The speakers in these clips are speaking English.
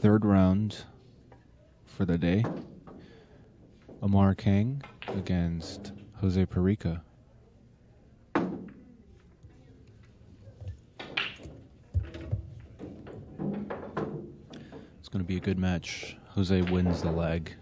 third round for the day. Amar Kang against Jose Parica. It's going to be a good match. Jose wins the leg.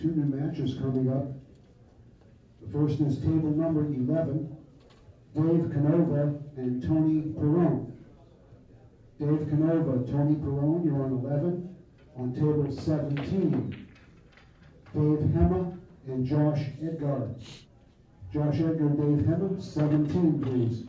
Two new matches coming up. The first is table number 11, Dave Canova and Tony Perrone. Dave Canova, Tony Perrone, you're on 11. On table 17, Dave Hema and Josh Edgar. Josh Edgar, Dave Hema, 17, please.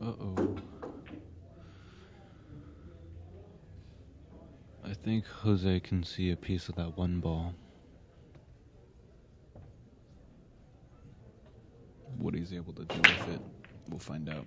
Uh-oh. I think Jose can see a piece of that one ball. What he's able to do with it, we'll find out.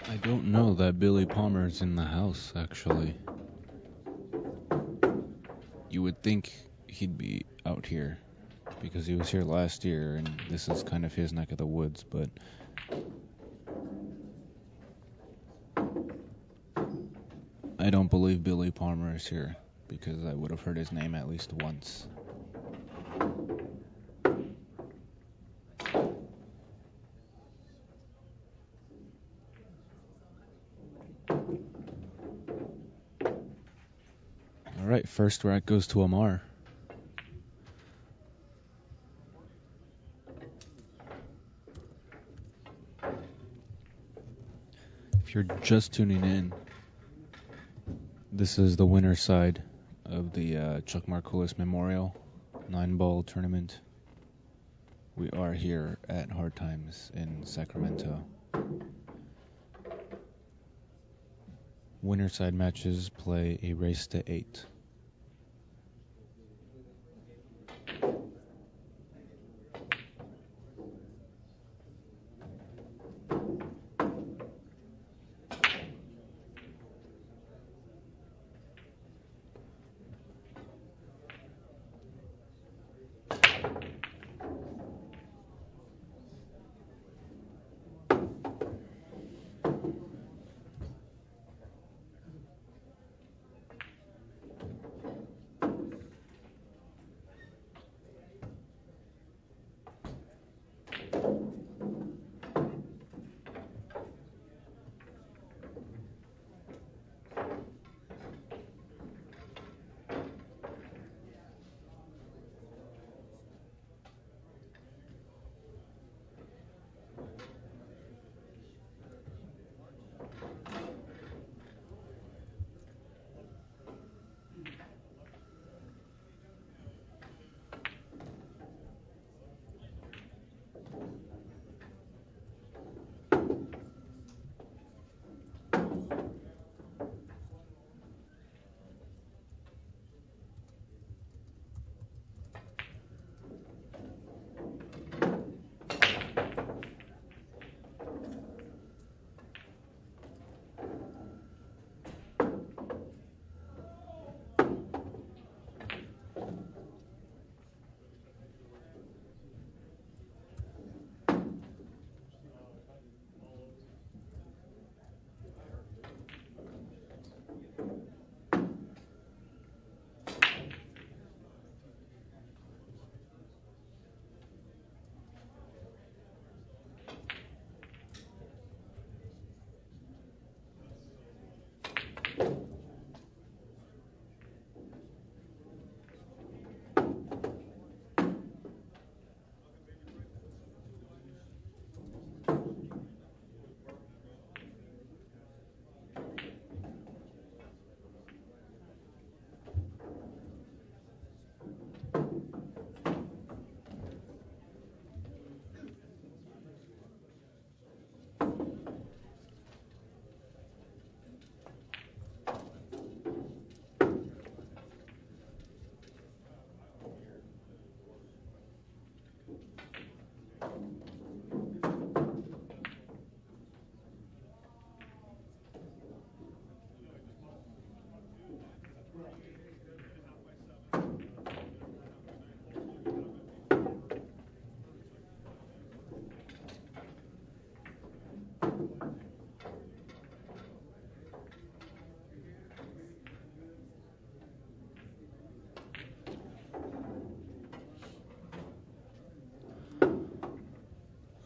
I don't know that Billy Palmer's in the house, actually. You would think he'd be out here, because he was here last year, and this is kind of his neck of the woods, but I don't believe Billy Palmer is here, because I would have heard his name at least once. Alright, first rack goes to Amar. If you're just tuning in, this is the winner's side of the Chuck Markoulis Memorial 9-ball tournament. We are here at Hard Times in Sacramento. Winner side matches play a race to 8.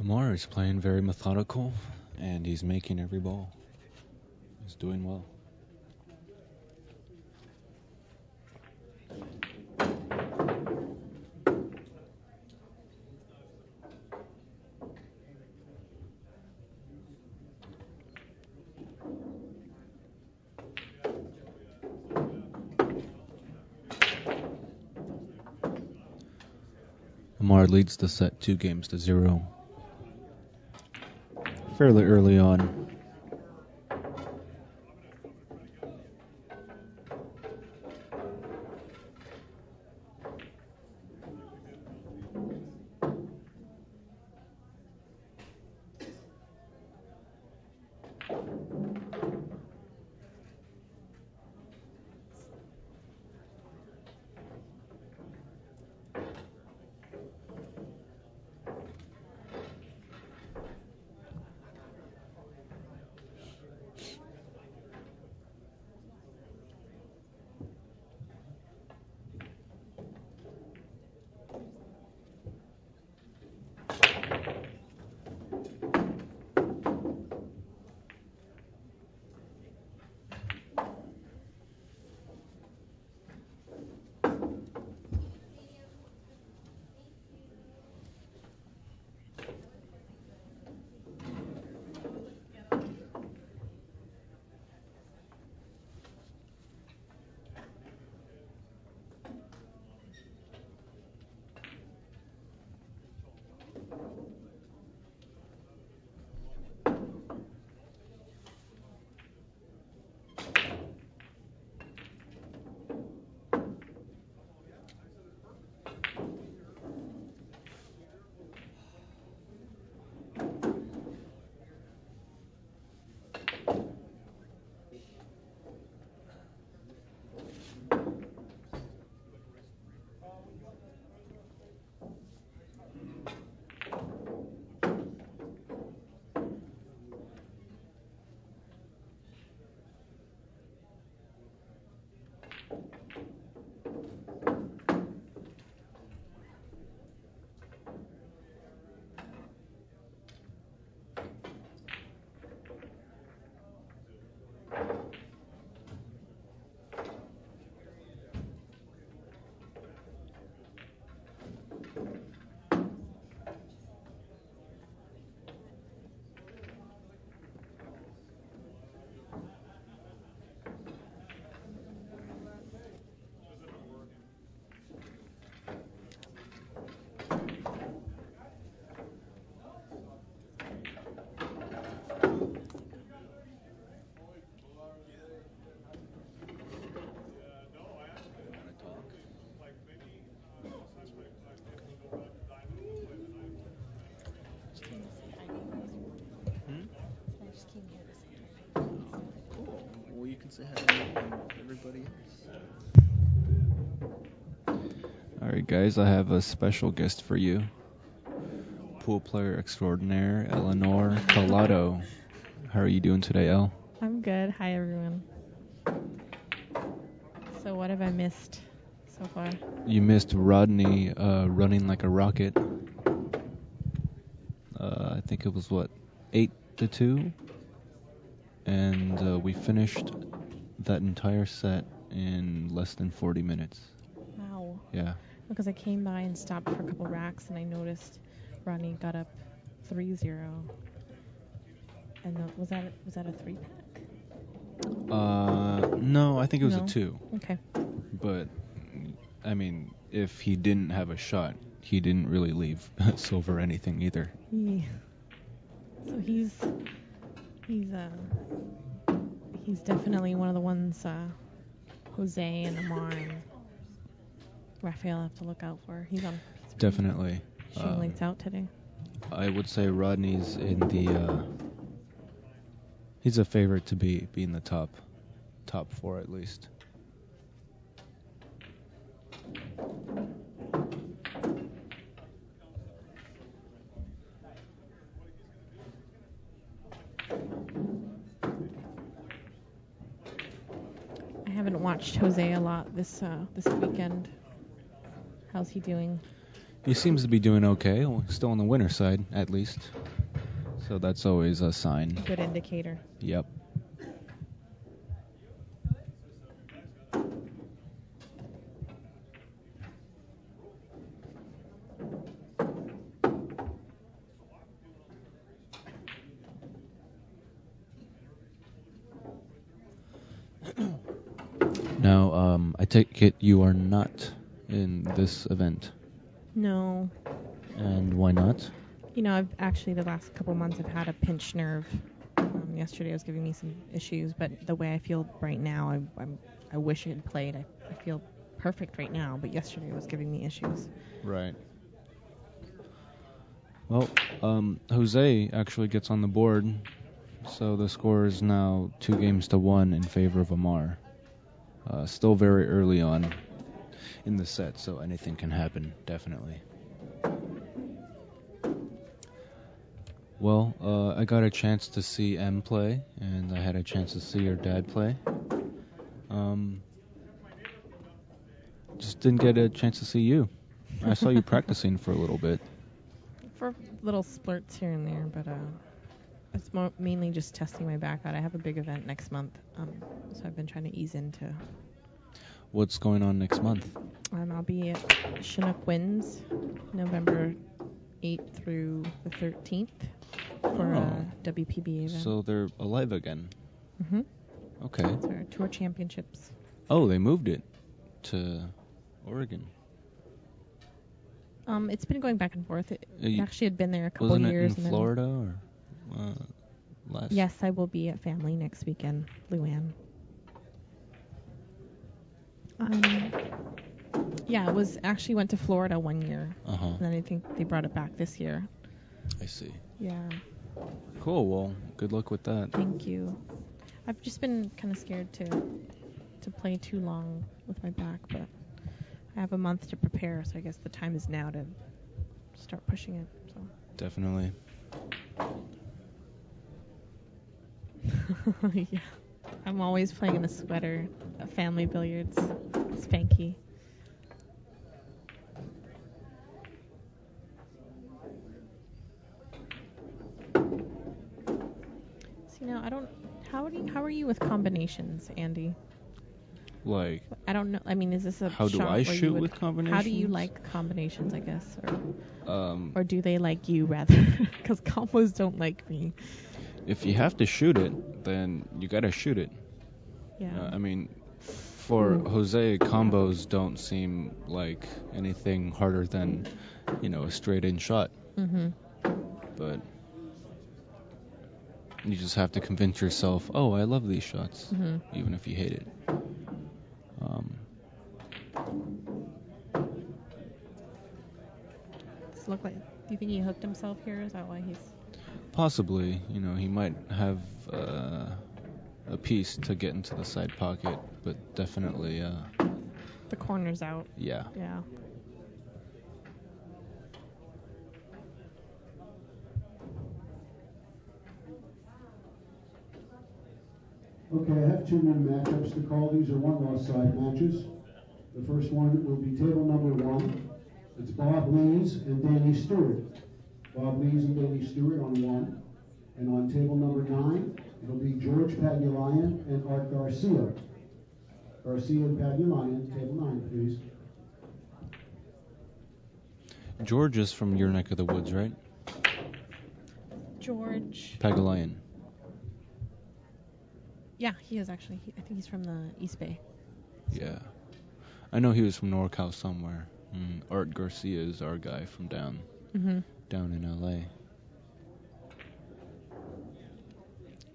Amar is playing very methodical, and he's making every ball. He's doing well. Amar leads the set 2-0. Fairly early on. can say hi to everybody else. Alright, guys, I have a special guest for you. Pool player extraordinaire, Eleanor Collado. How are you doing today, Elle? I'm good. Hi, everyone. So what have I missed so far? You missed Rodney running like a rocket. I think it was, 8-2? And we finished that entire set in less than 40 minutes. Wow. Yeah. Because I came by and stopped for a couple racks, and I noticed Rodney got up 3-0. And was that a 3-pack? No, I think it was a 2. Okay. But, I mean, if he didn't have a shot, he didn't really leave silver or anything either. Yeah. So he's definitely one of the ones Jose and Amar and Rafael have to look out for. He's Definitely. shooting lights out today. I would say Rodney's in the he's a favorite to be in the top 4 at least. I haven't watched Jose a lot this weekend. How's he doing? He seems to be doing okay. Still on the winner side, at least. So that's always a sign. Good indicator. Yep. Now, I take it you are not in this event. No. And why not? You know, I've actually the last couple months I've had a pinched nerve. Yesterday was giving me some issues, but the way I feel right now, I wish I had played. I feel perfect right now, but yesterday was giving me issues. Right. Well, Jose actually gets on the board, so the score is now 2-1 in favor of Amar. Still very early on in the set, so anything can happen, definitely. Well, I got a chance to see M play, and I had a chance to see her dad play. Just didn't get a chance to see you. I saw you practicing for a little bit. For little splurts here and there, but it's mainly just testing my back out. I have a big event next month, so I've been trying to ease into. What's going on next month? I'll be at Chinook Winds, November 8th through the 13th for a WPBA event. So they're alive again. Mm-hmm. Okay. It's our tour championships. Oh, they moved it to Oregon. It's been going back and forth. It actually had been there a couple years. Wasn't it in Florida or last? Yes, I will be at family next weekend, Luann. Yeah, it was actually went to Florida one year. And then I think they brought it back this year. I see. Yeah. Cool. Well, good luck with that. Thank you. I've just been kind of scared to play too long with my back, but I have a month to prepare, so I guess the time is now to start pushing it. So. Definitely. Yeah. I'm always playing in a sweater, a family billiards, Spanky. See, now I don't. How are you with combinations, Andy? Like. I don't know. I mean, is this a how do I shoot with combinations? How do you like combinations? I guess, or do they like you rather? Because combos don't like me. If you have to shoot it, then you gotta shoot it. Yeah. I mean, for Jose, combos don't seem like anything harder than, a straight-in shot. Mm-hmm. But you just have to convince yourself, oh, I love these shots, even if you hate it. Does it look like? Do you think he hooked himself here? Is that why he's? Possibly, he might have a piece to get into the side pocket, but definitely, The corner's out. yeah. Yeah. Okay, I have 2 new matchups to call. These are one-loss side matches. The first one will be table number 1. It's Bob Lees and Danny Stewart. Bob Lees and Danny Stewart on 1. And on table number 9, it'll be George Pagulayan and Art Garcia. Garcia and Pagulayan, table 9, please. George is from your neck of the woods, right? George. Pagulayan. Yeah, he is actually. I think he's from the East Bay. Yeah. I know he was from NorCal somewhere. Art Garcia is our guy from down in LA.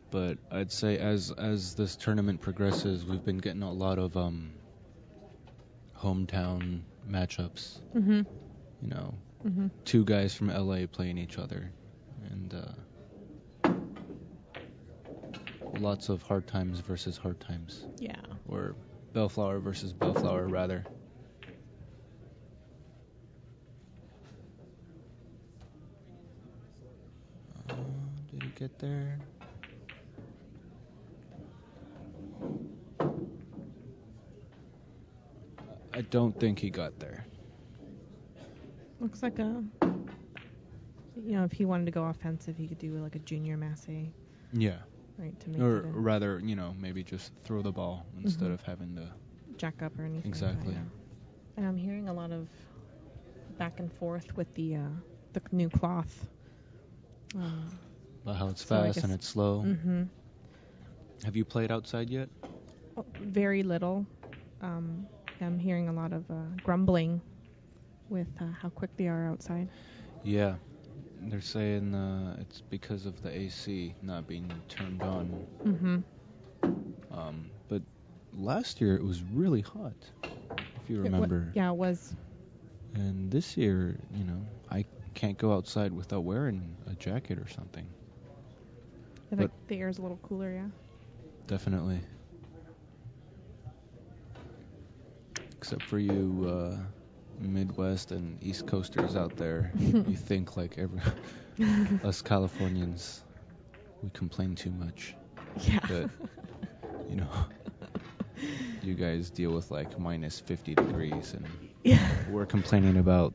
But I'd say as this tournament progresses, we've been getting a lot of hometown matchups. You know, 2 guys from LA playing each other, and lots of hard times versus hard times. Yeah. Or Bellflower versus Bellflower, rather. Did he get there? I don't think he got there. Looks like if he wanted to go offensive, he could do like a junior masse. Yeah. Right, to make Or it rather, maybe just throw the ball instead of having to jack up or anything. Exactly. Like that, yeah. And I'm hearing a lot of back and forth with the new cloth. About how it's fast and it's slow. Have you played outside yet? Oh, very little. I'm hearing a lot of grumbling with how quick they are outside. Yeah. They're saying it's because of the AC not being turned on. But last year it was really hot, if you remember. Yeah, it was. And this year, I can't go outside without wearing a jacket or something. I think the air's a little cooler, yeah. Definitely. Except for you Midwest and East Coasters out there, you think like us Californians, we complain too much. Yeah. But, you guys deal with like minus 50 degrees and we're complaining about,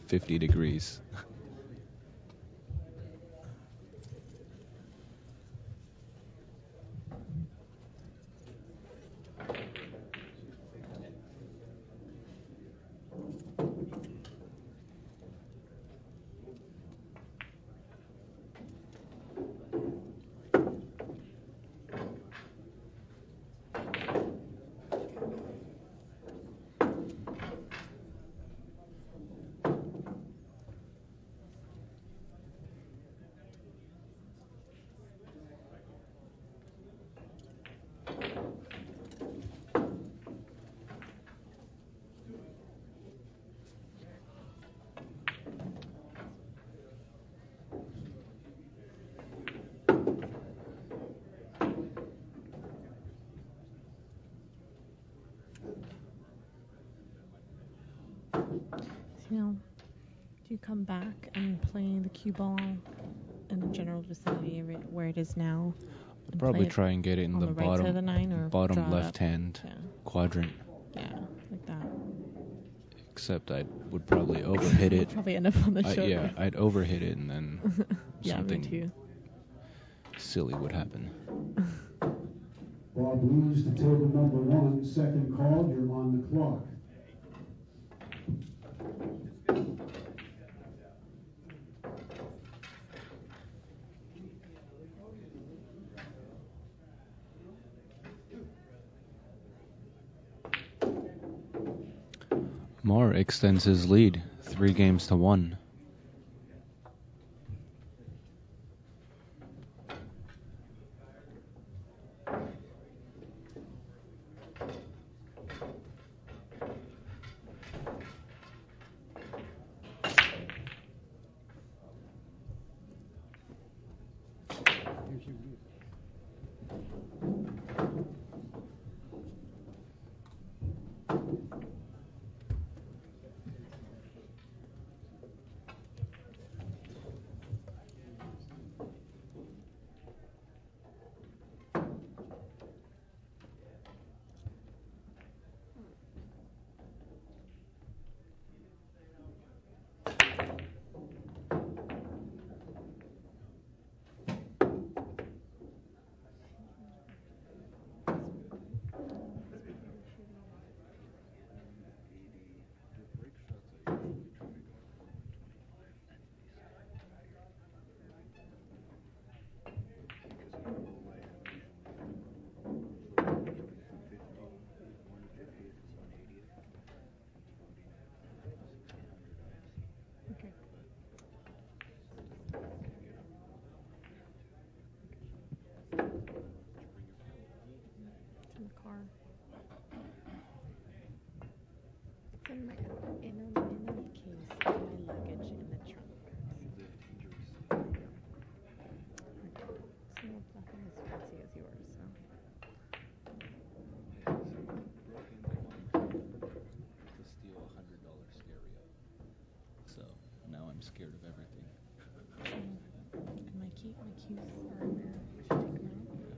50 degrees. Do you come back and play the cue ball in the general vicinity of it where it is now? I'll probably try and get it in the right side of the nine, or bottom left-hand quadrant. Yeah, like that. Except I would probably overhit it. Probably end up on the shoulder. Yeah, I'd overhit it and then something me too. silly would happen. Bob Lees to table number 1, second call, you're on the clock. Amar extends his lead 3-1. Okay. It's in the car. It's in my inner case, in my luggage in the trunk. So nothing as fancy as yours, so. To steal $100 stereo. So now I'm scared of everything. And my keys are in there. Should I take them out?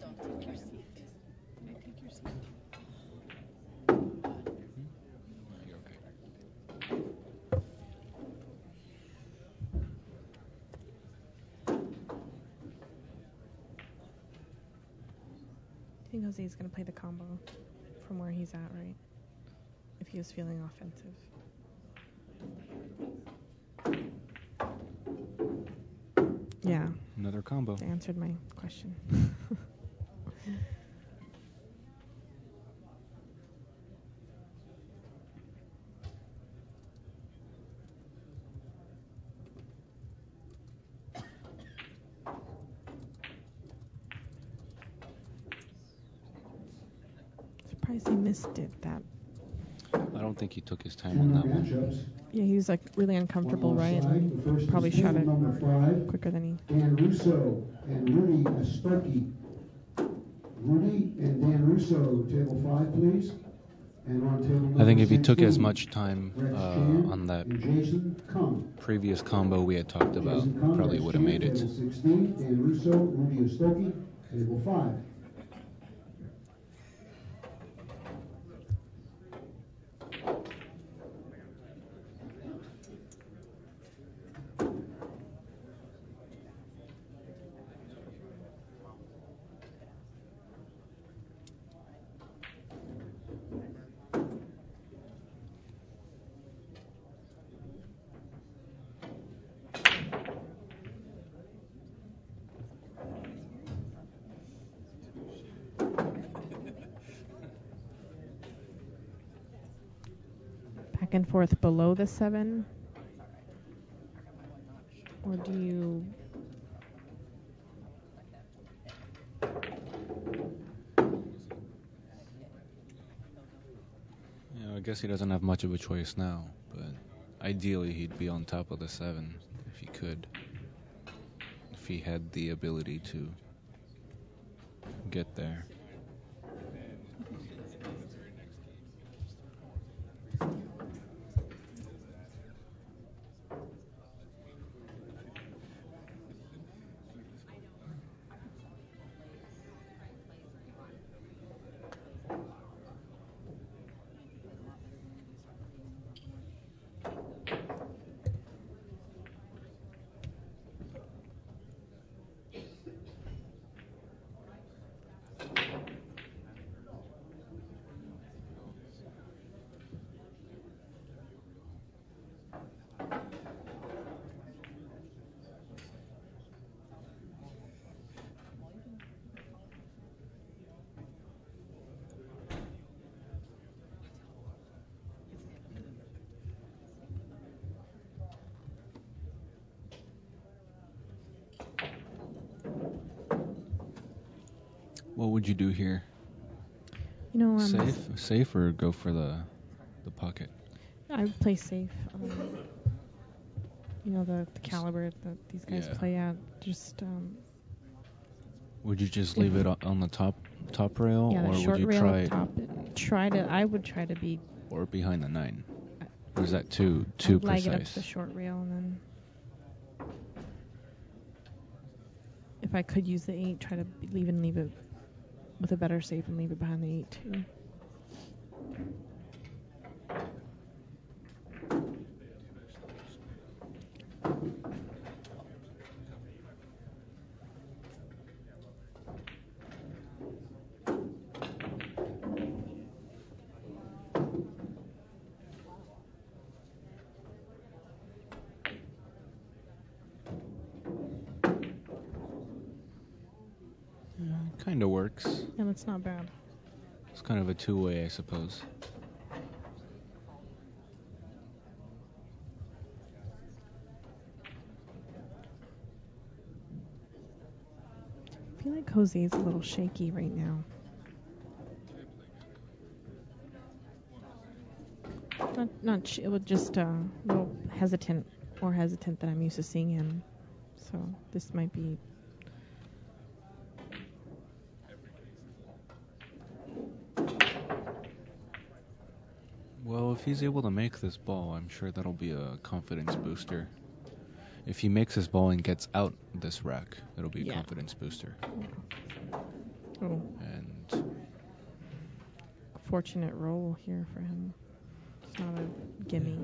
Don't take your seat. Did I take your seat? You're okay. I think Jose's going to play the combo from where he's at, right? If he was feeling offensive. Yeah. Another combo. They answered my question. Surprised he missed it. That. I don't think he took his time on that one. Matchups. Yeah, he was like really uncomfortable, right? Alongside, the first Probably is shot table it number 5, quicker than he. Dan Russo and Rudy Astoki. Rudy and Dan Russo, table 5, please. And on table number I think if he took 16, as much time Rex Chan on that and Jason Kang. previous combo we had talked about, Jason Kang, probably Rex would have Chan, made it. Table 16, Dan Russo, Rudy Astoki, table 5. Back and forth below the 7? Or do you... Yeah, I guess he doesn't have much of a choice now, but ideally he'd be on top of the 7 if he could. If he had the ability to. get there. What would you do here? You know, Safe, or go for the pocket? I would play safe. You know, the caliber that these guys play at. Just Would you just leave it on the top rail, yeah, the or short would you rail try up top? I would try to be. Or behind the 9? Or is that too I'd precise? lag it up to the short rail, and then if I could use the 8, try to leave it with a better safe and leave it behind the 8 too. Kind of works. Yeah, that's not bad. It's kind of a two-way, I suppose. I feel like Jose's a little shaky right now. It was just a little more hesitant than I'm used to seeing him. So this might be. Well, if he's able to make this ball, I'm sure that'll be a confidence booster. If he makes this ball and gets out this rack, it'll be a confidence booster. Oh. And fortunate roll here for him. It's not a gimme.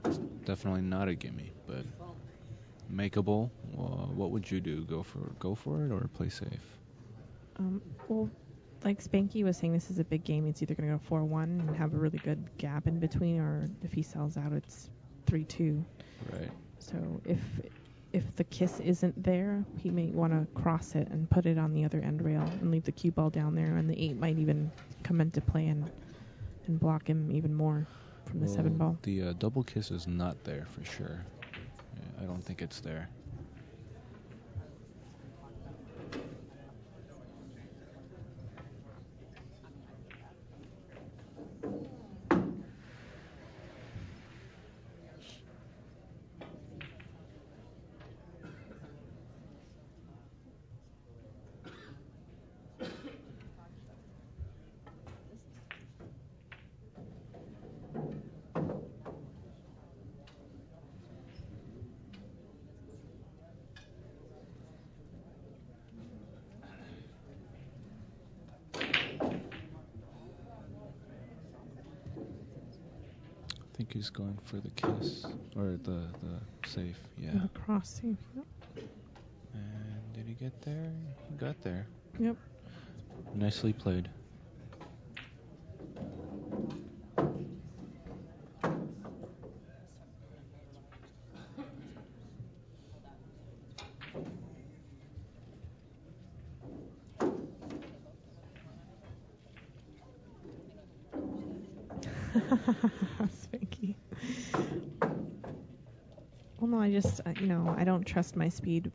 It's definitely not a gimme, but makeable. What would you do? Go for it or play safe? Well, like Spanky was saying, this is a big game. It's either going to go 4-1 and have a really good gap in between, or if he sells out, it's 3-2. Right. So if the kiss isn't there, he may want to cross it and put it on the other end rail and leave the cue ball down there, and the 8 might even come into play and block him even more from the 7 ball. The double kiss is not there for sure. Yeah, I don't think it's there. I think he's going for the kiss, or the safe, yeah. The cross safe, yep. And did he get there? He got there. Yep. Nicely played. Spanky. Well, no, I just, I don't trust my speed,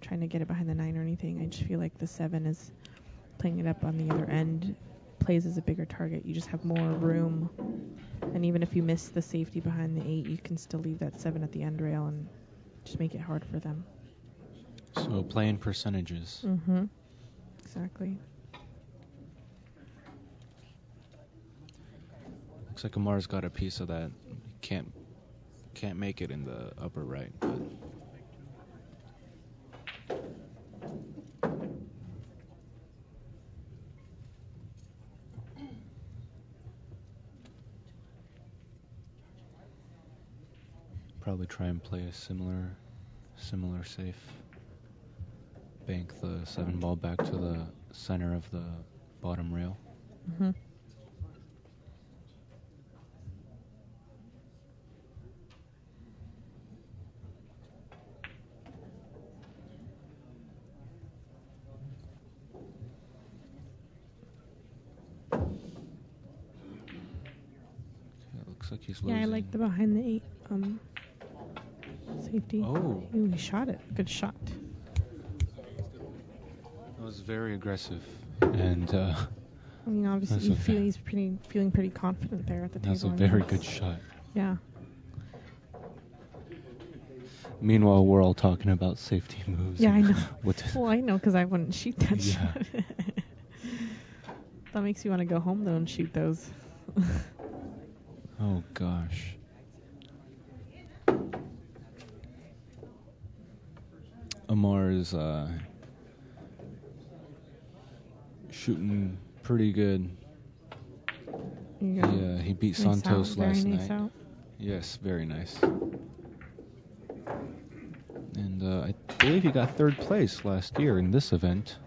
trying to get it behind the 9 or anything. I just feel like the 7 is playing it up on the other end, plays as a bigger target. You just have more room. And even if you miss the safety behind the 8, you can still leave that 7 at the end rail and just make it hard for them. So playing percentages. Mm-hmm. exactly. Looks like Amar's got a piece of that. Can't make it in the upper right, but probably try and play a similar safe. Bank the 7 ball back to the center of the bottom rail. Mm-hmm. It looks like he's losing. Yeah, I like the behind the 8 safety. Oh. Ooh, he shot it. Good shot. That was very aggressive, and I mean, obviously, That's okay. he's feeling pretty confident there at the table. that's a very good shot. Yeah. Meanwhile, we're all talking about safety moves. Yeah, I know. What Well, I know because I wouldn't shoot that Yeah. shot. That makes you want to go home though and shoot those. Oh gosh. Amar is shooting pretty good. Yeah, he beat Nice Santos out. last Very nice night. out. Yes, very nice. And I believe he got 3rd place last year in this event.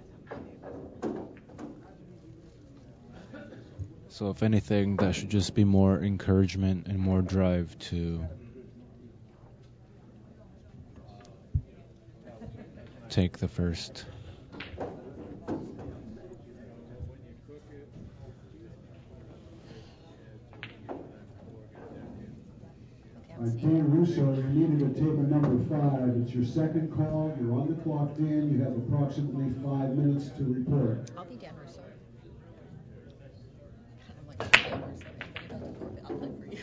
So if anything, that should just be more encouragement and more drive to take the first. Kang Russo, you're needed at table number 5. It's your second call. You're on the clock, Dan. You have approximately 5 minutes to report. I'll be Dan Russo. I'm like Dan Russo. Anybody does the forfeit, I'll play for you.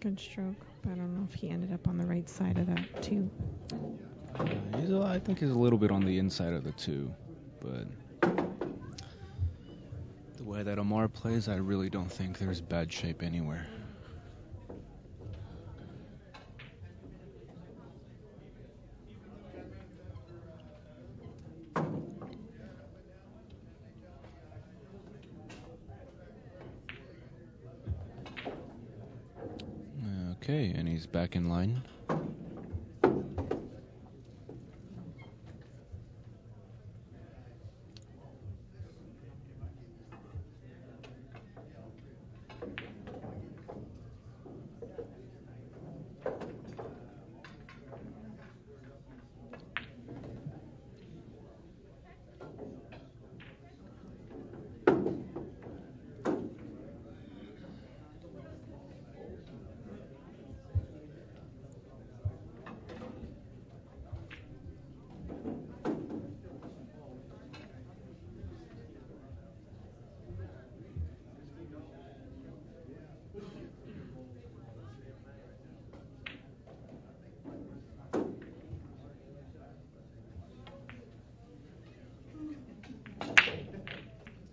Good stroke. But I don't know if he ended up on the right side of that too. I think he's a little bit on the inside of the 2, but the way that Amar plays, I really don't think there's bad shape anywhere. Okay, and he's back in line.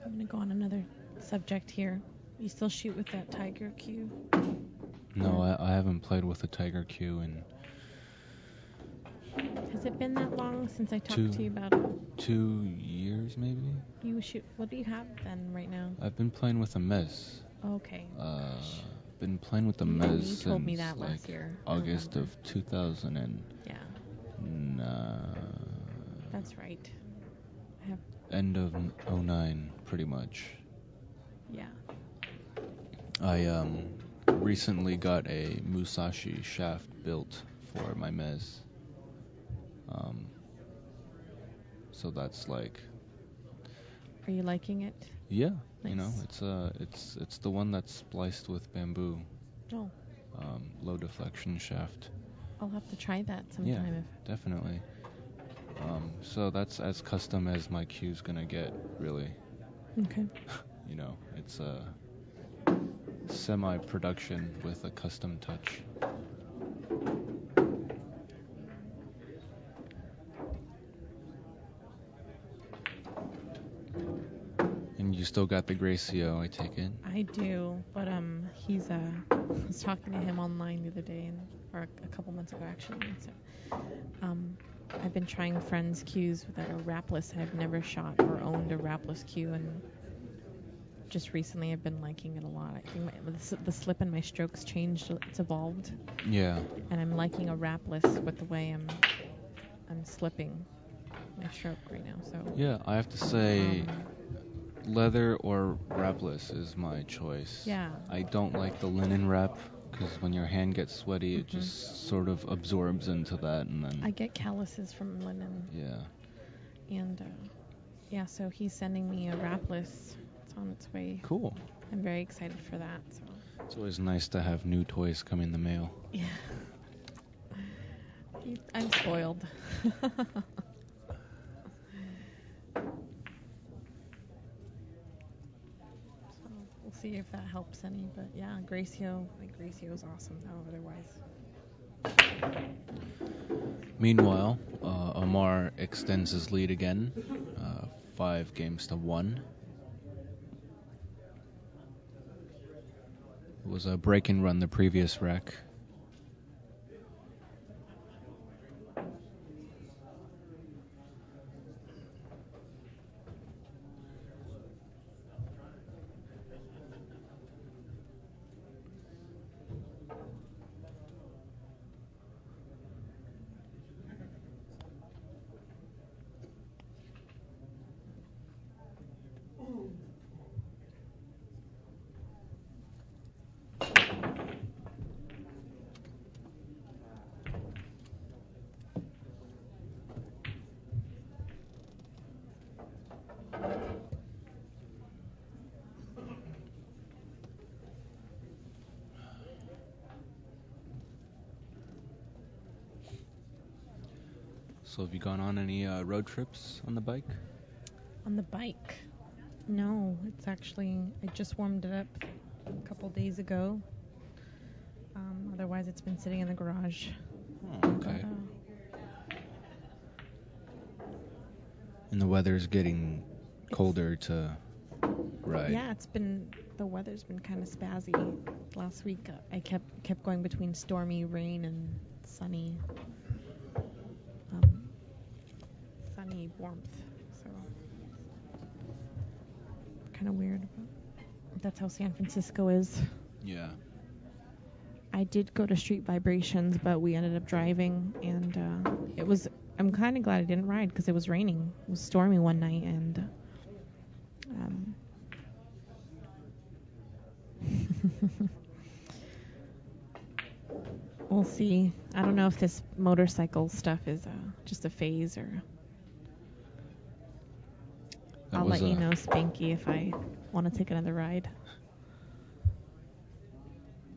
I'm gonna go on another subject here. You still shoot with that Tiger cue? No, I haven't played with a Tiger Q in Has it been that long since I talked to you about it? 2 years, maybe? You shoot. What do you have then right now? I've been playing with a Mez. Okay. Been playing with the You Mez told me since that last year. August of 2000 and Yeah. That's right. I have. End of 09, pretty much. Yeah. I recently got a Musashi shaft built for my mez. So that's like, Are you liking it? yeah, Nice. it's the one that's spliced with bamboo, Oh, low deflection shaft. I'll have to try that Yeah, sometime. definitely. So that's as custom as my cue's gonna get, really. Okay. It's a semi-production with a custom touch. And you still got the Gracio, I take it? I do, but he's I was talking to him online the other day, or a couple months ago actually. And so, I've been trying friends' cues with a wrapless. I've never shot or owned a wrapless cue, and just recently I've been liking it a lot. I think the slip in my strokes changed. It's evolved. Yeah. And I'm liking a wrapless with the way I'm slipping my stroke right now. So Yeah, I have to say, leather or wrapless is my choice. Yeah. I don't like the linen wrap because when your hand gets sweaty, it just sort of absorbs into that, and then I get calluses from linen. Yeah. And yeah, so he's sending me a wrapless. It's on its way. Cool. I'm very excited for that. So It's always nice to have new toys come in the mail. yeah, I'm spoiled. So we'll see if that helps any. But yeah, Gracio is awesome though. Otherwise. Meanwhile, Amar extends his lead again, 5-1. It was a break and run the previous rack. So have you gone on any road trips on the bike? On the bike? No, it's actually, I just warmed it up a couple days ago. Otherwise, it's been sitting in the garage. Oh, okay. And the weather's getting colder to ride. Yeah, the weather's been kind of spazzy. Last week, I kept going between stormy rain and sunny warmth. So kind of weird, but that's how San Francisco is. Yeah. I did go to Street Vibrations, but we ended up driving, and I'm kind of glad I didn't ride because it was raining. It was stormy one night, and we'll see. I don't know if this motorcycle stuff is just a phase, or I'll let you know, Spanky, if I want to take another ride.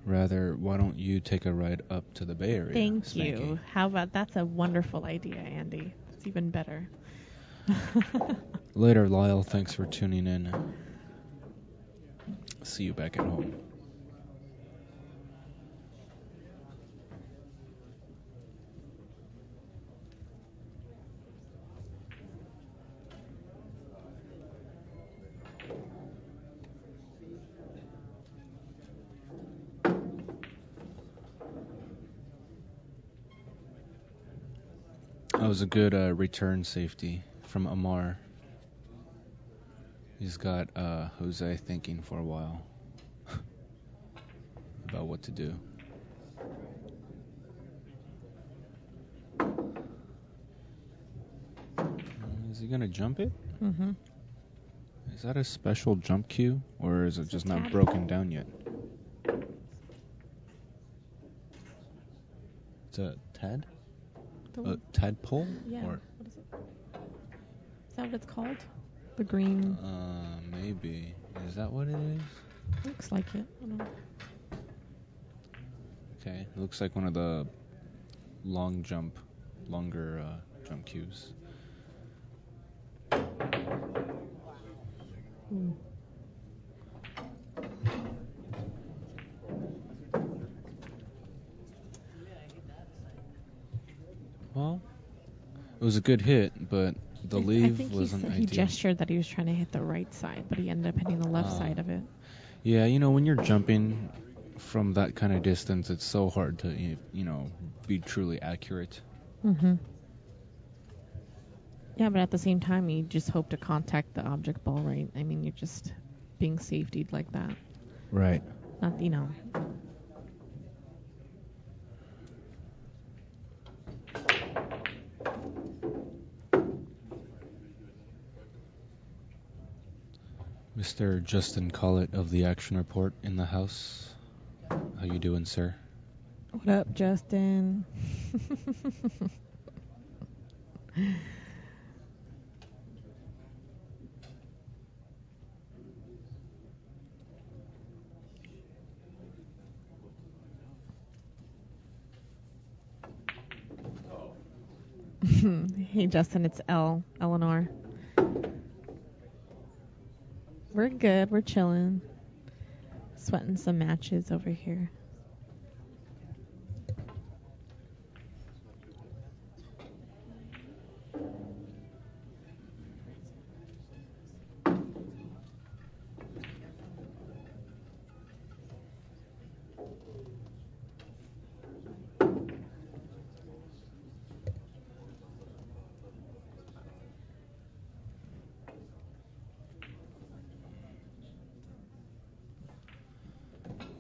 Rather, why don't you take a ride up to the Bay Area? Thank Spanky. you. How about, that's a wonderful idea, Andy. It's even better. Later, Lyle. Thanks for tuning in. See you back at home. That was a good return safety from Amar. He's got Jose thinking for a while about what to do. Is he going to jump it? Mm-hmm. Is that a special jump cue, or is it just not broken down yet? It's a Tad? The A one- tadpole? yeah. Or, What is it? Is that what it's called? The green. maybe. Is that what it is? Looks like it. I don't know. Okay. It looks like one of the longer jump cues. Ooh. Well, it was a good hit, but the I leave think wasn't he ideal. gestured that he was trying to hit the right side, but he ended up hitting the left side of it. Yeah, when you're jumping from that kind of distance, it's so hard to, be truly accurate. Mm-hmm. Yeah, but at the same time, you just hope to contact the object ball, right? I mean, you're just being safetied like that. Right. Not, Mr. Justin Collett of the Action Report in the house. How you doing, sir? What up, Justin? Hey, Justin, it's Eleanor. We're good. We're chilling. Sweating some matches over here.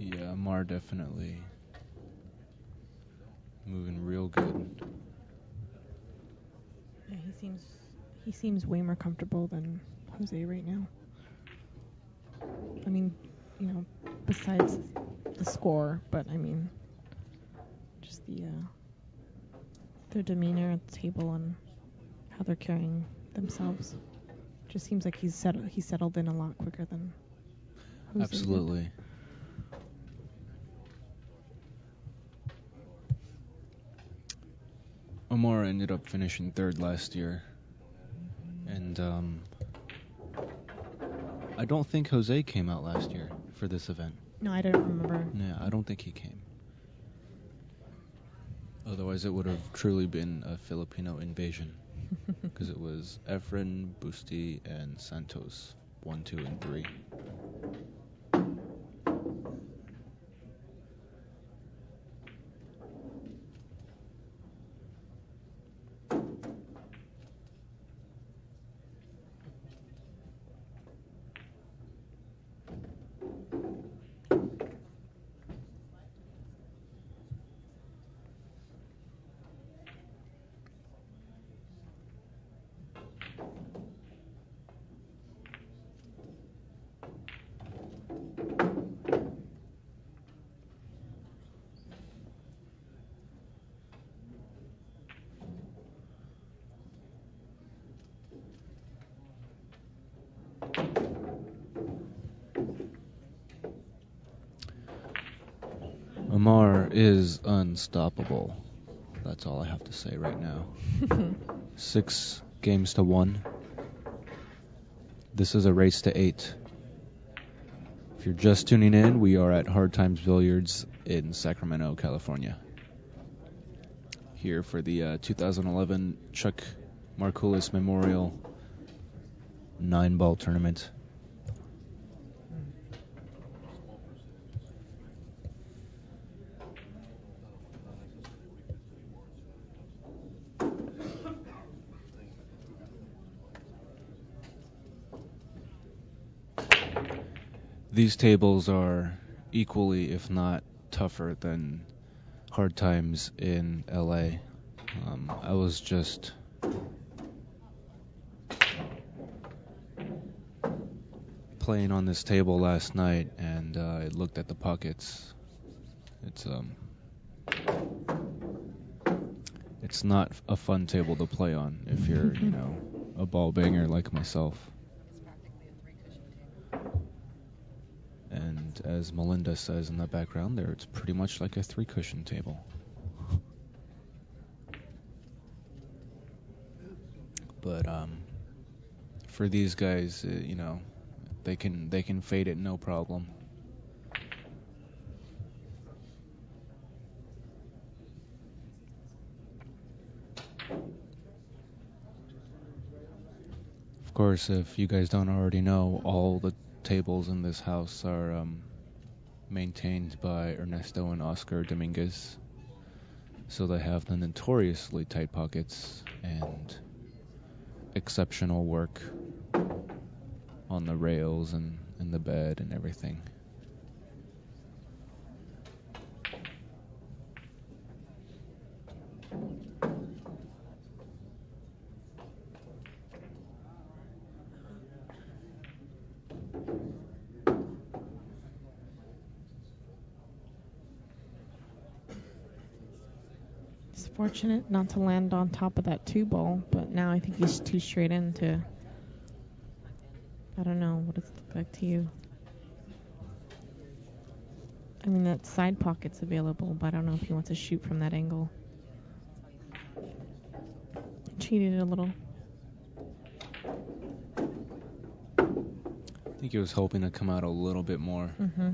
Yeah, Amar definitely moving real good. Yeah, he seems way more comfortable than Jose right now. I mean, besides the score, but I mean, just their demeanor at the table and how they're carrying themselves. Just seems like he's settled in a lot quicker than Jose did. Absolutely. Amar ended up finishing third last year. And I don't think Jose came out last year for this event. No, I don't remember. Yeah, I don't think he came. Otherwise, it would have truly been a Filipino invasion. Because it was Efren, Busti, and Santos. 1, 2, and 3. Amar is unstoppable. That's all I have to say right now. 6 games to 1. This is a race to 8. If you're just tuning in, we are at Hard Times Billiards in Sacramento, California. Here for the 2011 Chuck Markulis Memorial 9-ball tournament. These tables are equally, if not tougher, than Hard Times in LA. I was just playing on this table last night, and I looked at the pockets. It's it's not a fun table to play on if you're, a ball banger like myself. It's practically a 3-cushion table. And as Melinda says in the background there, it's pretty much like a 3-cushion table. But for these guys, they can fade it no problem. Of course, if you guys don't already know, all the tables in this house are maintained by Ernesto and Oscar Dominguez. So they have the notoriously tight pockets and exceptional work on the rails and in the bed and everything. It's fortunate not to land on top of that 2-ball, but now I think he's too straight into. I don't know. What does it look like to you? I mean, that side pocket's available, but I don't know if he wants to shoot from that angle. Cheated a little. I think he was hoping to come out a little bit more. Mm-hmm.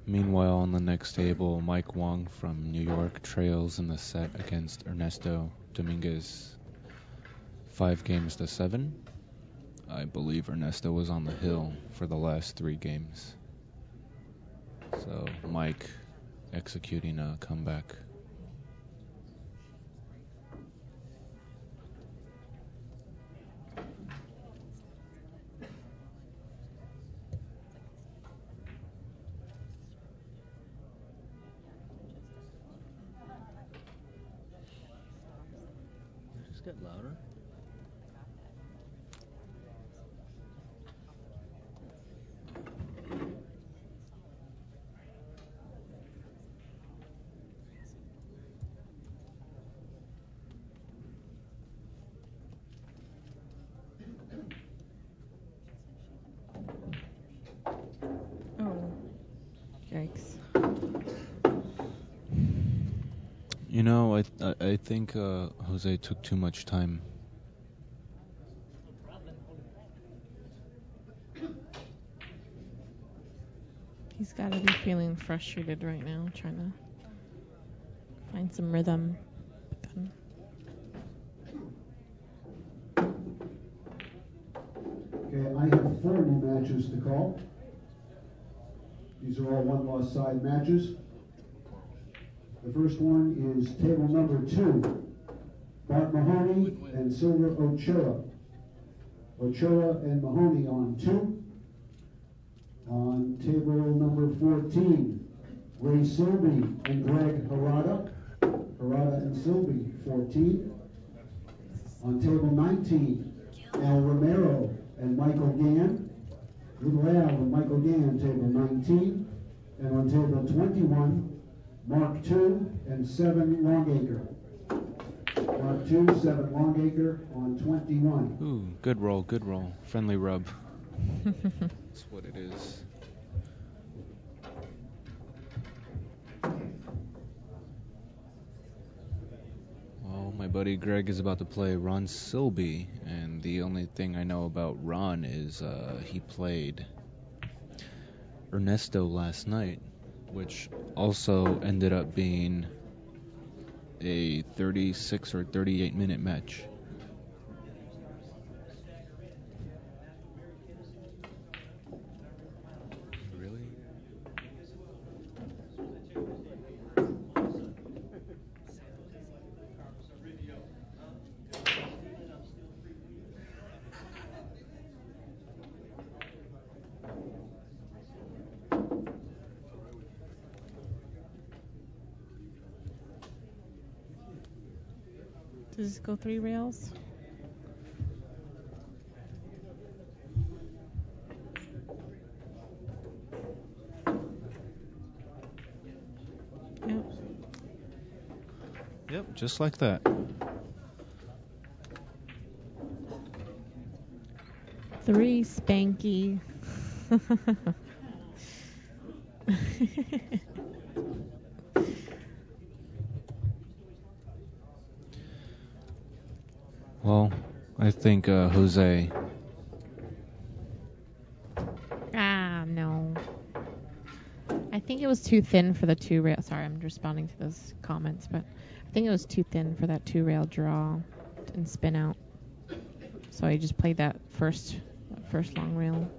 Meanwhile, on the next table, Mike Wong from New York trails in the set against Ernesto Dominguez 5-7. I believe Ernesto was on the hill for the last 3 games. So Mike executing a comeback. Just get louder. Oh. Yikes. I think Jose took too much time. He's got to be feeling frustrated right now, trying to find some rhythm. But then Okay, I have 4 new matches to call. These are all one-loss side matches. The first one is table number 2, Bart Mahoney and Silver Ochoa. Ochoa and Mahoney on 2. On table number 14, Ray Silby and Greg Harada. Harada and Silby, 14. On table 19, Al Romero and Michael Gann. Little Al and Michael Gann, table 19. And on table 21, Mark II and 7 Longacre. Mark II, 7 Longacre on 21. Ooh, good roll. Friendly rub. That's what it is. Well, my buddy Greg is about to play Ron Silby, and the only thing I know about Ron is he played Ernesto last night, which also ended up being a 36 or 38 minute match. Does this go 3 rails? Yep. Yep, just like that. 3 Spanky. Well, I think Jose. No. I think it was too thin for the 2 rail. Sorry, I'm responding to those comments, but I think it was too thin for that 2 rail draw and spin out. So I just played that first long rail.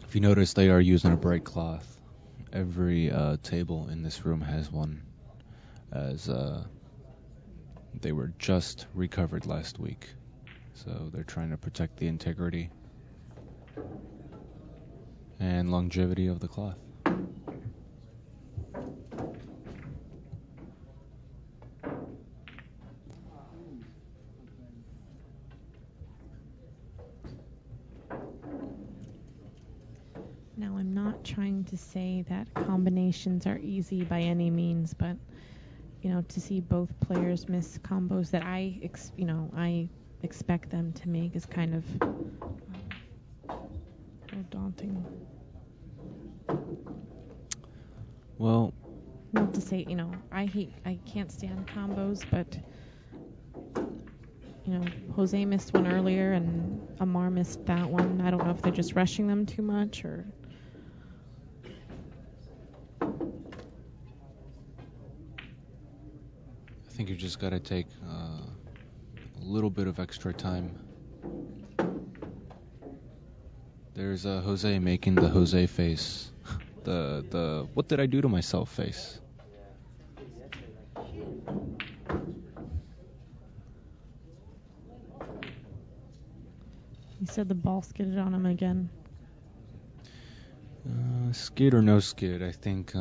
If you notice, they are using a bright cloth. Every table in this room has one, as they were just recovered last week. So they're trying to protect the integrity and longevity of the cloth. Now, I'm not trying to say that combinations are easy by any means, but to see both players miss combos that I expect them to make is kind of daunting. Well, not to say, I can't stand combos, but Jose missed one earlier and Amar missed that one. I don't know if they're just rushing them too much or. I think you just got to take a little bit of extra time. There's Jose making the Jose face. The what did I do to myself face. He said the ball skidded on him again. Skid or no skid, I think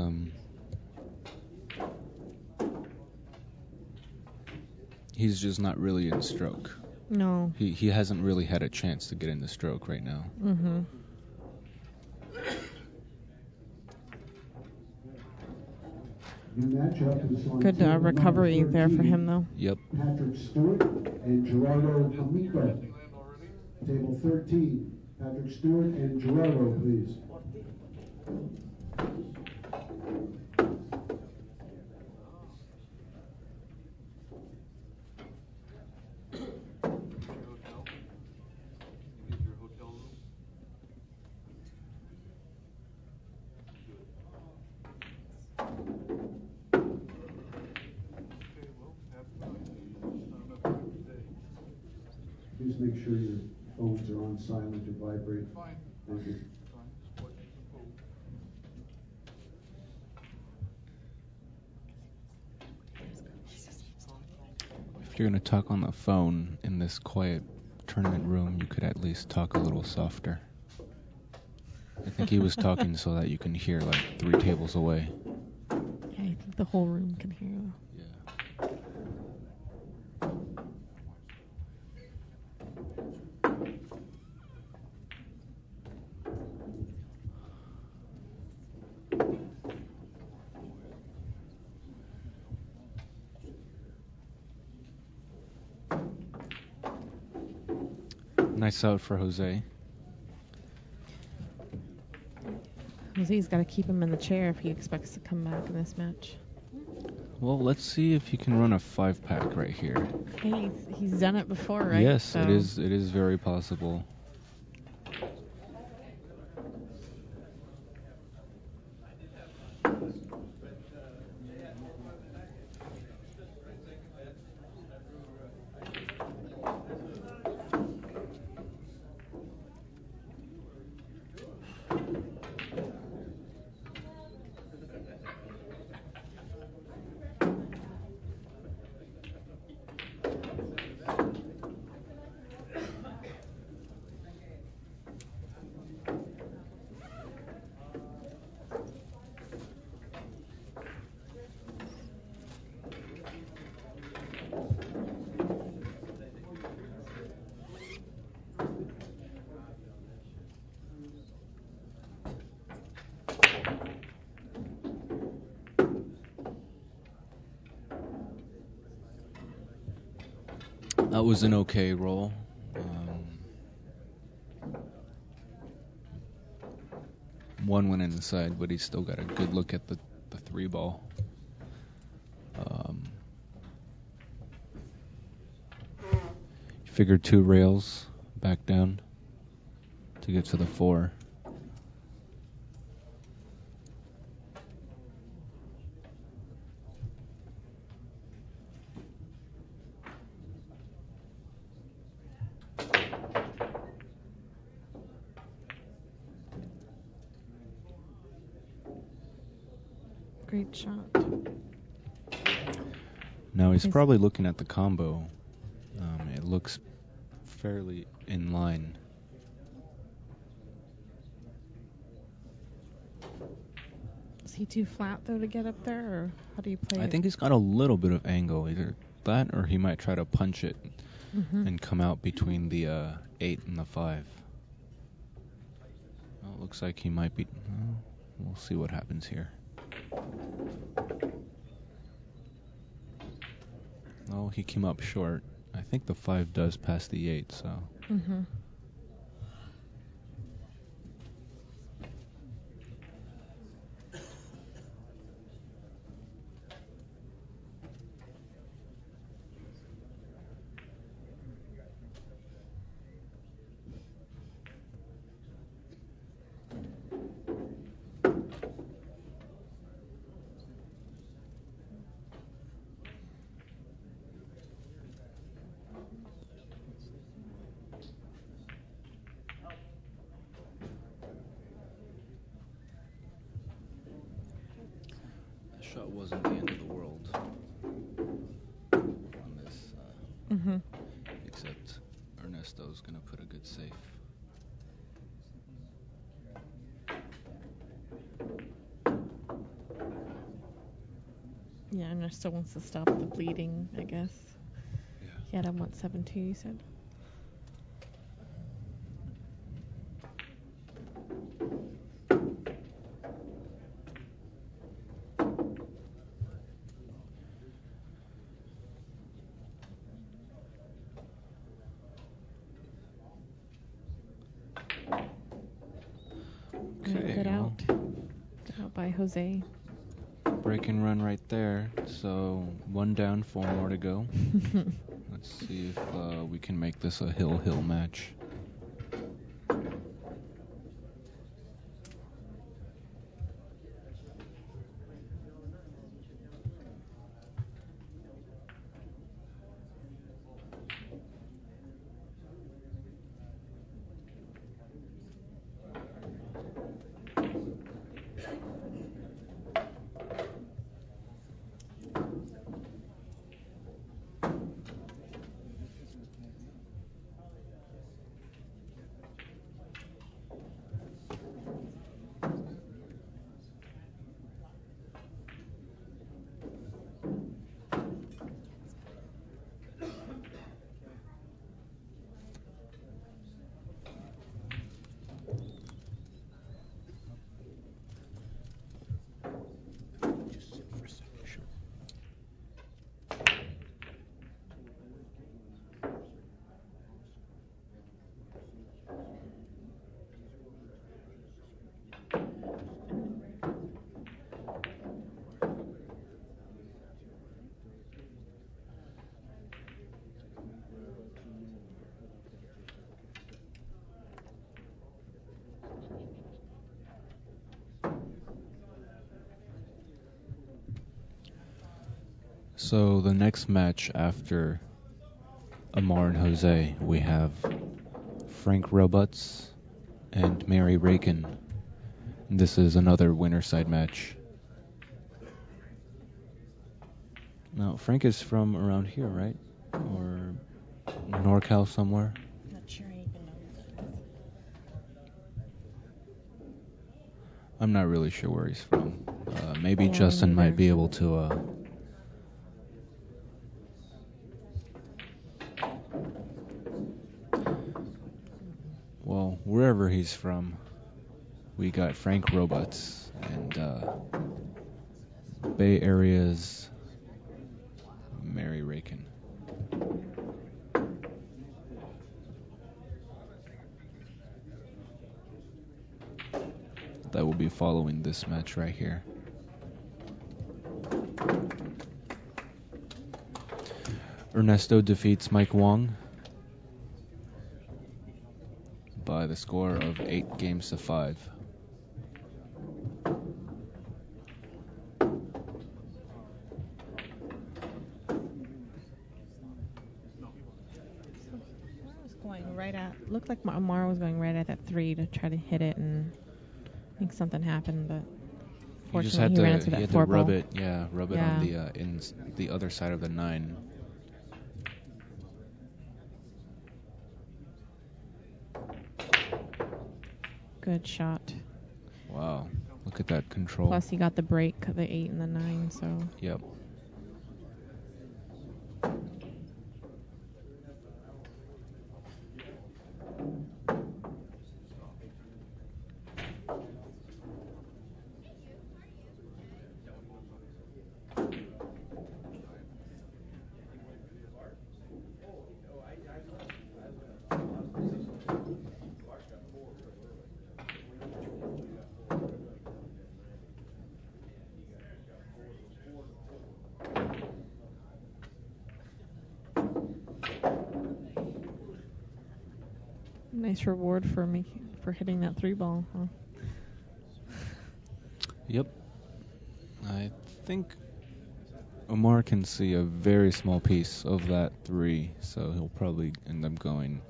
he's just not really in stroke. No. He hasn't really had a chance to get in the stroke right now. Mm-hmm. Good recovery there for him, though. Yep. Patrick Stewart and Gerardo Amico. Table 13. Patrick Stewart and Gerardo, please. Please make sure your phones are on silent or vibrate. Fine. Thank you. If you're going to talk on the phone in this quiet tournament room, you could at least talk a little softer. I think he was talking so that you can hear like 3 tables away. Yeah, I think the whole room can hear you. Yeah. Nice out for Jose. Jose's got to keep him in the chair if he expects to come back in this match. Well, let's see if he can run a 5-pack right here. Hey, he's done it before, right? Yes, so. it is very possible. That was an okay roll. One went inside, but he still got a good look at the 3 ball. Figured 2 rails back down to get to the 4. Great shot. Now he's probably looking at the combo. It looks fairly in line. Is he too flat though to get up there, or how do you play it? I think he's got a little bit of angle, either that or he might try to punch it and come out between the 8 and the 5. Well, it looks like he might be. We'll see what happens here. Oh, he came up short. I think the 5 does pass the 8, so. Shot wasn't the end of the world on this, except Ernesto's gonna put a good safe. Yeah, Ernesto wants to stop the bleeding, I guess. Yeah. He had a 172, you said. Okay, Good out. Good out by Jose. Break and run right there. So 1 down, 4 more to go. Let's see if we can make this a hill match. So the next match after Amar and Jose, we have Frank Robots and Mary Rakin. This is another winner side match. Now, Frank is from around here, right? Or NorCal somewhere? Not sure I even know that. I'm not really sure where he's from. Maybe Yeah, Justin might neither. be able to... Well, wherever he's from, we got Frank Robots and Bay Area's Mary Rakin. be following this match right here. Ernesto defeats Mike Wong by the score of 8-5. Looked like Amar was going right at that 3 to try to hit it, and I think something happened, but fortunately he ran into that 4 rub ball. it on the in the other side of the 9. Good shot. Wow, look at that control. Plus he got the break, the 8 and the 9, so. Yep. Nice reward for hitting that 3 ball, huh? Yep. I think Amar can see a very small piece of that 3, so he'll probably end up going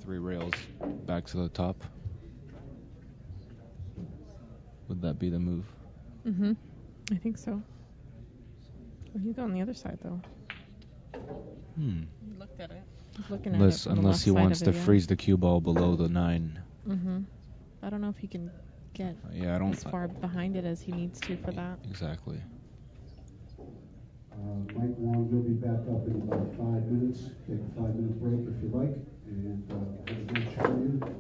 3 rails back to the top. Would that be the move? Mm-hmm. I think so. Well, he's on the other side, though. He looked at it. He's looking at it from Unless he wants to yeah. freeze the cue ball below the 9. Mm-hmm. I don't know if he can get as far behind it as he needs to for that. Exactly. Mike Wong, you'll be back up in about 5 minutes. Take a 5-minute break if you like, and have a good show you.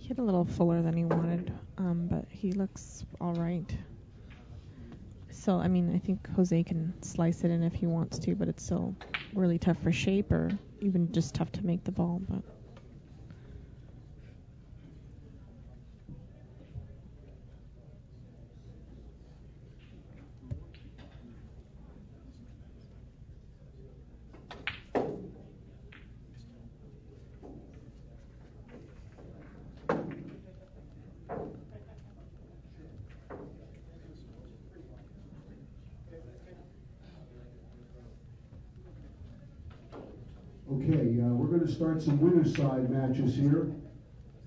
Hit a little fuller than he wanted, but he looks all right. So, I mean, I think Jose can slice it in if he wants to, but it's still really tough for shape, or even just tough to make the ball. But Okay, we're going to start some winner's side matches here.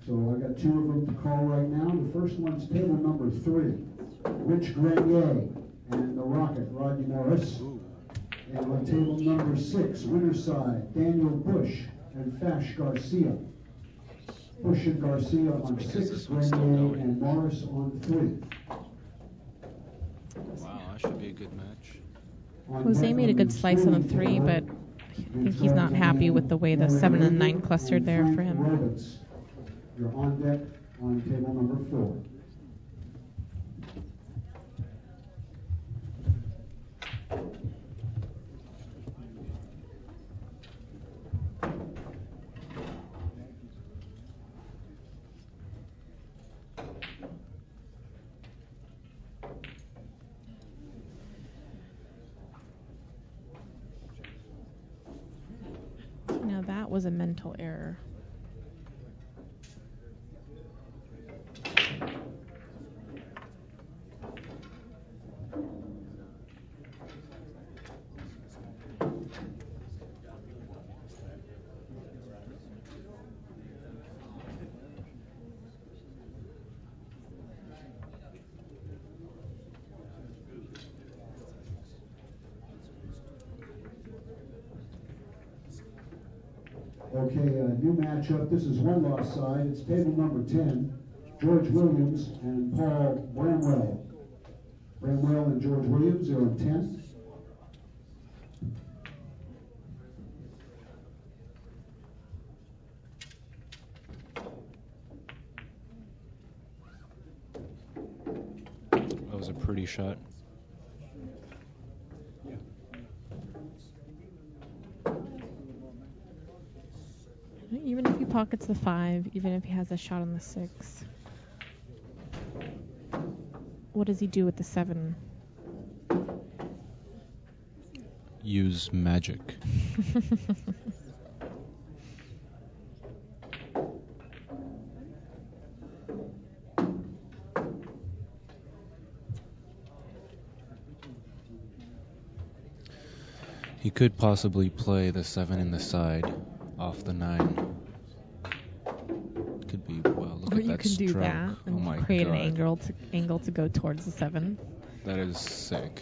So I got 2 of them to call right now. The first one's table number 3, Rich Grenier and the Rocket, Rodney Morris. And on table number 6, winner's side, Daniel Bush and Fash Garcia. Bush and Garcia on 6, Grenier and Morris on 3. Wow, that should be a good match. Jose made a good slice on the 3, but I think he's not happy with the way the 7 and 9 clustered there for him. Roberts. You're on deck on table number 4. Now that was a mental error. Okay, new matchup. This is one lost side. It's table number 10, George Williams and Paul Bramwell. Bramwell and George Williams are on 10. That was a pretty shot. Even if he pockets the 5, even if he has a shot on the 6, what does he do with the 7? Use magic. He could possibly play the 7 in the side off the 9. Could be, well, look Or at you that can do stroke. that Oh my and create God. an angle to go towards the 7. That is sick.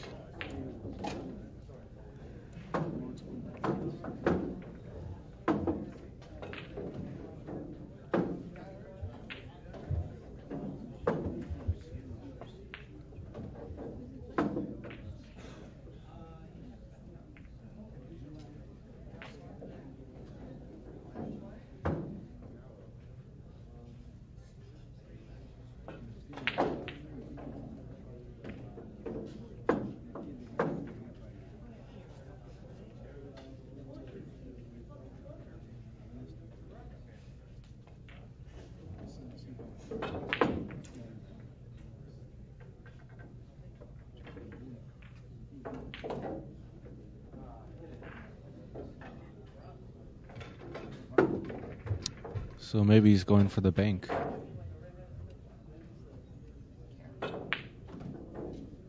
So maybe he's going for the bank.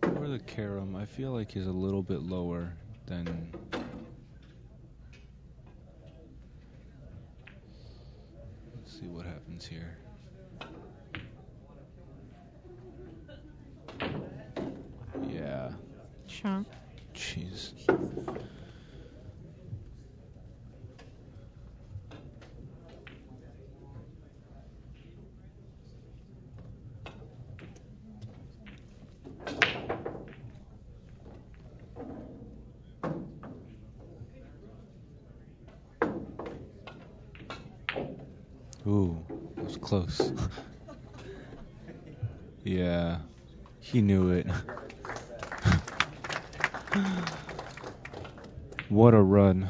Or the carom. I feel like he's a little bit lower than... Let's see what happens here. Yeah. Shot. Jeez. Ooh, that was close. Yeah, he knew it. What a run.